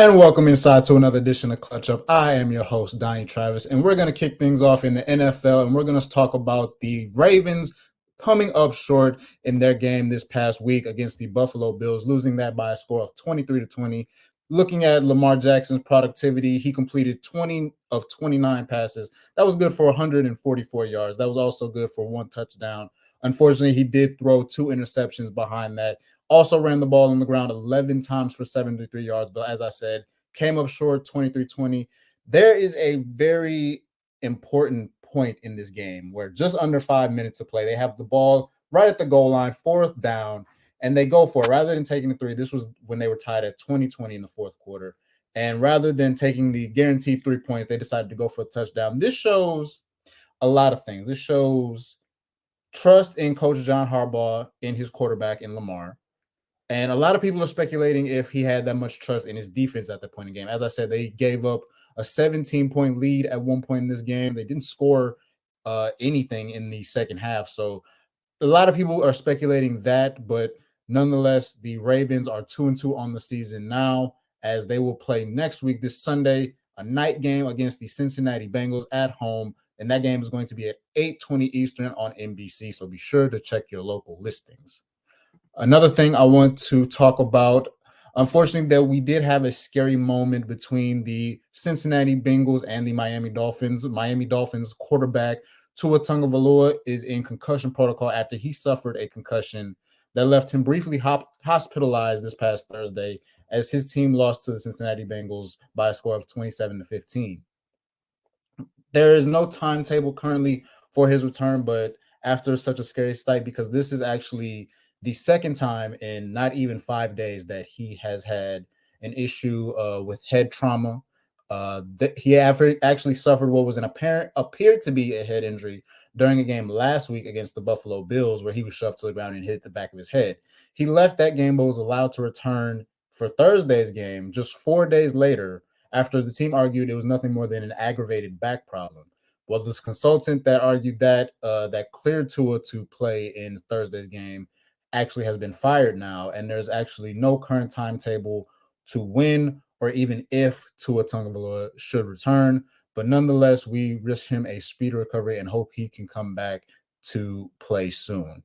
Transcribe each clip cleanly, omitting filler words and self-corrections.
And welcome inside to another edition of Clutch Up. I am your host, Donnie Travis, and we're going to kick things off in the NFL, and we're going to talk about the Ravens coming up short in their game this past week against the Buffalo Bills, losing that by a score of 23-20. Looking at Lamar Jackson's productivity, he completed 20 of 29 passes. That was good for 144 yards. That was also good for one touchdown. Unfortunately, he did throw two interceptions behind that. Also ran the ball on the ground 11 times for 73 yards, but as I said, came up short 23-20. There is a very important point in this game where just under 5 minutes to play, they have the ball right at the goal line, fourth down, and they go for it. Rather than taking the three, this was when they were tied at 20-20 in the fourth quarter. And rather than taking the guaranteed 3 points, they decided to go for a touchdown. This shows a lot of things. This shows trust in Coach John Harbaugh in his quarterback in Lamar. And a lot of people are speculating if he had that much trust in his defense at that point in the game. As I said, they gave up a 17-point lead at one point in this game. They didn't score anything in the second half. So a lot of people are speculating that, but nonetheless, the Ravens are 2-2 on the season now, as they will play next week, this Sunday, a night game against the Cincinnati Bengals at home. And that game is going to be at 8:20 Eastern on NBC. So be sure to check your local listings. Another thing I want to talk about, unfortunately, that we did have a scary moment between the Cincinnati Bengals and the Miami Dolphins. Miami Dolphins quarterback Tua Tagovailoa is in concussion protocol after he suffered a concussion that left him briefly hospitalized this past Thursday as his team lost to the Cincinnati Bengals by a score of 27-15. There is no timetable currently for his return, but after such a scary sight, because this is actually the second time in not even 5 days that he has had an issue with head trauma. He actually suffered what was appeared to be a head injury during a game last week against the Buffalo Bills, where he was shoved to the ground and hit the back of his head. He left that game, but was allowed to return for Thursday's game just 4 days later, after the team argued it was nothing more than an aggravated back problem. Well, this consultant that argued that cleared Tua to play in Thursday's game actually has been fired now, and there's actually no current timetable to when or even if Tua Tagovailoa should return. But nonetheless, we wish him a speedy recovery and hope he can come back to play soon.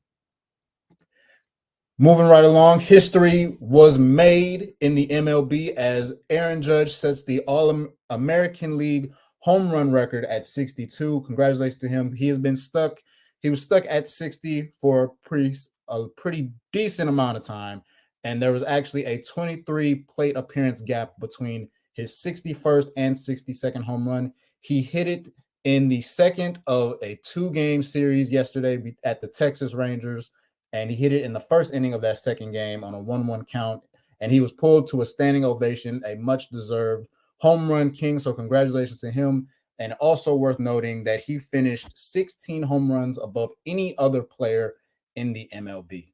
Moving right along, history was made in the MLB as Aaron Judge sets the All-American League home run record at 62. Congratulations to him. He was stuck at 60 for a pretty decent amount of time, and there was actually a 23 plate appearance gap between his 61st and 62nd home run. He hit it in the second of a 2-game series yesterday at the Texas Rangers, and he hit it in the first inning of that second game on a 1-1 count, and he was pulled to a standing ovation, a much-deserved home run king. So congratulations to him. And also worth noting that he finished 16 home runs above any other player in the MLB,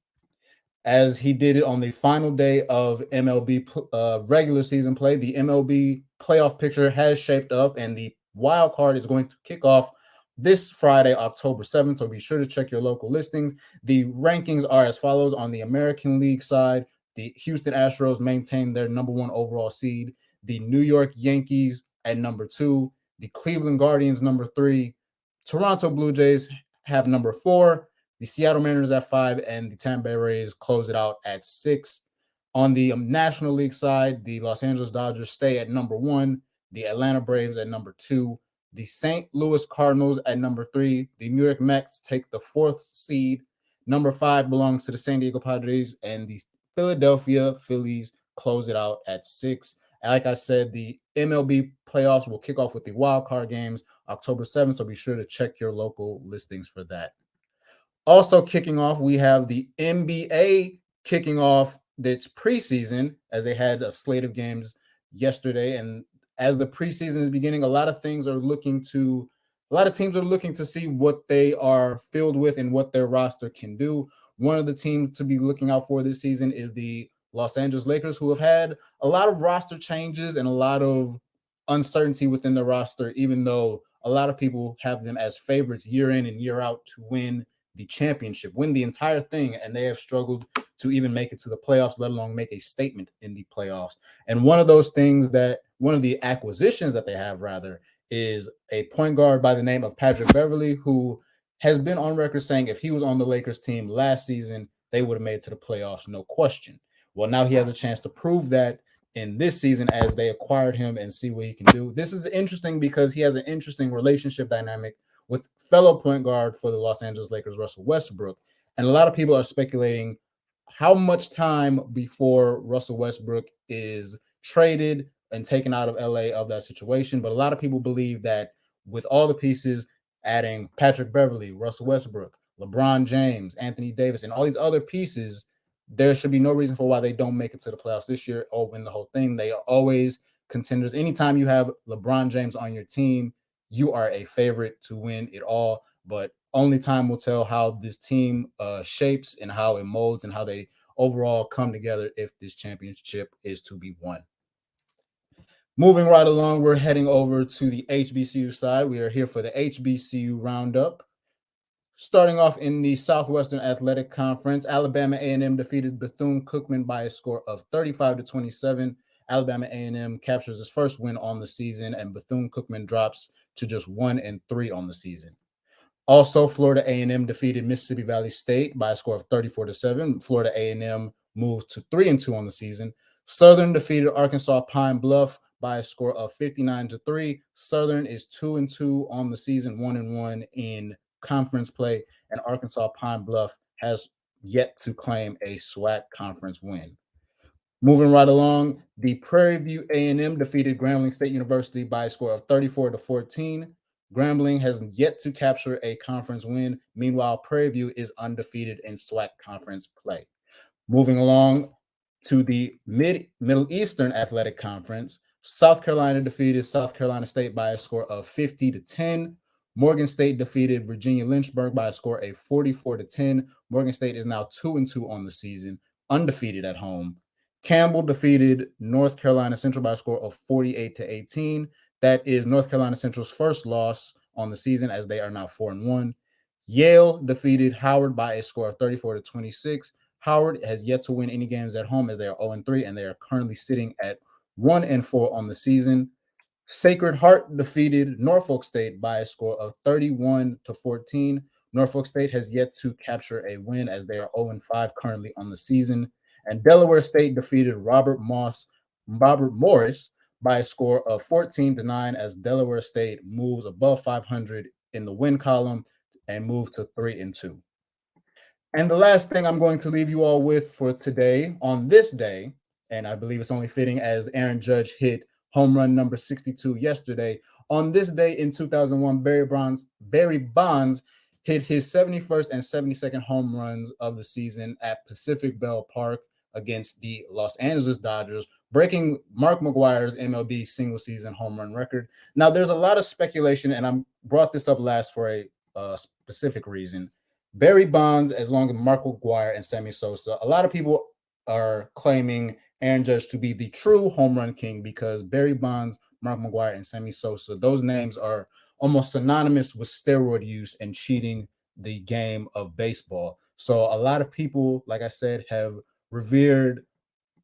as he did it on the final day of MLB regular season play. The MLB playoff picture has shaped up, and the wild card is going to kick off this Friday, October 7th. So be sure to check your local listings. The rankings are as follows. On the American League side, the Houston Astros maintain their number 1 overall seed. The New York Yankees at number 2. The Cleveland Guardians, number 3. Toronto Blue Jays have number 4. The Seattle Mariners at 5, and the Tampa Bay Rays close it out at 6. On the National League side, the Los Angeles Dodgers stay at number 1. The Atlanta Braves at number 2. The St. Louis Cardinals at number 3. The New York Mets take the 4th seed. Number 5 belongs to the San Diego Padres, and the Philadelphia Phillies close it out at 6. And like I said, the MLB playoffs will kick off with the wild card games October 7th, so be sure to check your local listings for that. Also kicking off, we have the NBA kicking off its preseason, as they had a slate of games yesterday. And as the preseason is beginning, a lot of teams are looking to see what they are filled with and what their roster can do. One of the teams to be looking out for this season is the Los Angeles Lakers, who have had a lot of roster changes and a lot of uncertainty within the roster, even though a lot of people have them as favorites year in and year out to win the championship, win the entire thing, and they have struggled to even make it to the playoffs, let alone make a statement in the playoffs. And one of the acquisitions that they have rather is a point guard by the name of Patrick Beverley, who has been on record saying if he was on the Lakers team last season, they would have made it to the playoffs, no question. Well, now he has a chance to prove that in this season as they acquired him and see what he can do. This is interesting because he has an interesting relationship dynamic with fellow point guard for the Los Angeles Lakers, Russell Westbrook. And a lot of people are speculating how much time before Russell Westbrook is traded and taken out of LA of that situation. But a lot of people believe that with all the pieces, adding Patrick Beverley, Russell Westbrook, LeBron James, Anthony Davis, and all these other pieces, there should be no reason for why they don't make it to the playoffs this year or win the whole thing. They are always contenders. Anytime you have LeBron James on your team, you are a favorite to win it all. But only time will tell how this team shapes and how it molds and how they overall come together if this championship is to be won. Moving right along, we're heading over to the HBCU side. We are here for the HBCU Roundup. Starting off in the Southwestern Athletic Conference, Alabama A&M defeated Bethune-Cookman by a score of 35-27. Alabama A&M captures its first win on the season, and Bethune-Cookman drops to just 1-3 on the season. Also, Florida A&M defeated Mississippi Valley State by a score of 34-7. Florida A&M moves to 3-2 on the season. Southern defeated Arkansas Pine Bluff by a score of 59-3. Southern is 2-2 on the season, 1-1 in conference play, and Arkansas Pine Bluff has yet to claim a SWAC conference win. Moving right along, the Prairie View A&M defeated Grambling State University by a score of 34-14. Grambling has yet to capture a conference win. Meanwhile, Prairie View is undefeated in SWAC conference play. Moving along to the Middle Eastern Athletic Conference, South Carolina defeated South Carolina State by a score of 50-10. Morgan State defeated Virginia Lynchburg by a score of 44-10. Morgan State is now 2-2 on the season, undefeated at home. Campbell defeated North Carolina Central by a score of 48-18. That is North Carolina Central's first loss on the season as they are now 4-1. Yale defeated Howard by a score of 34-26. Howard has yet to win any games at home as they are 0-3, and they are currently sitting at 1-4 on the season. Sacred Heart defeated Norfolk State by a score of 31-14. Norfolk State has yet to capture a win as they are 0-5 currently on the season. And Delaware State defeated Robert Morris by a score of 14-9 as Delaware State moves above 500 in the win column and moves to 3-2. And the last thing I'm going to leave you all with for today, on this day, and I believe it's only fitting as Aaron Judge hit home run number 62 yesterday. On this day in 2001, Barry Bonds hit his 71st and 72nd home runs of the season at Pacific Bell Park against the Los Angeles Dodgers, breaking Mark McGwire's MLB single-season home run record. Now, there's a lot of speculation, and I brought this up last for a specific reason. Barry Bonds, as long as Mark McGwire and Sammy Sosa, a lot of people are claiming Aaron Judge to be the true home run king because Barry Bonds, Mark McGwire, and Sammy Sosa, those names are almost synonymous with steroid use and cheating the game of baseball. So a lot of people, like I said, have revered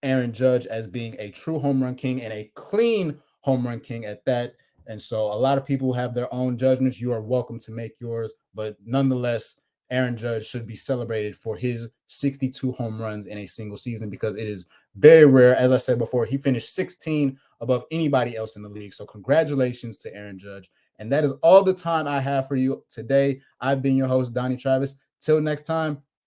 Aaron Judge as being a true home run king and a clean home run king at that. And so a lot of people have their own judgments. You are welcome to make yours, but nonetheless, Aaron Judge should be celebrated for his 62 home runs in a single season because it is very rare. As I said before, he finished 16 above anybody else in the league. So congratulations to Aaron Judge. And that is all the time I have for you today. I've been your host, Donnie Travis. Till next time,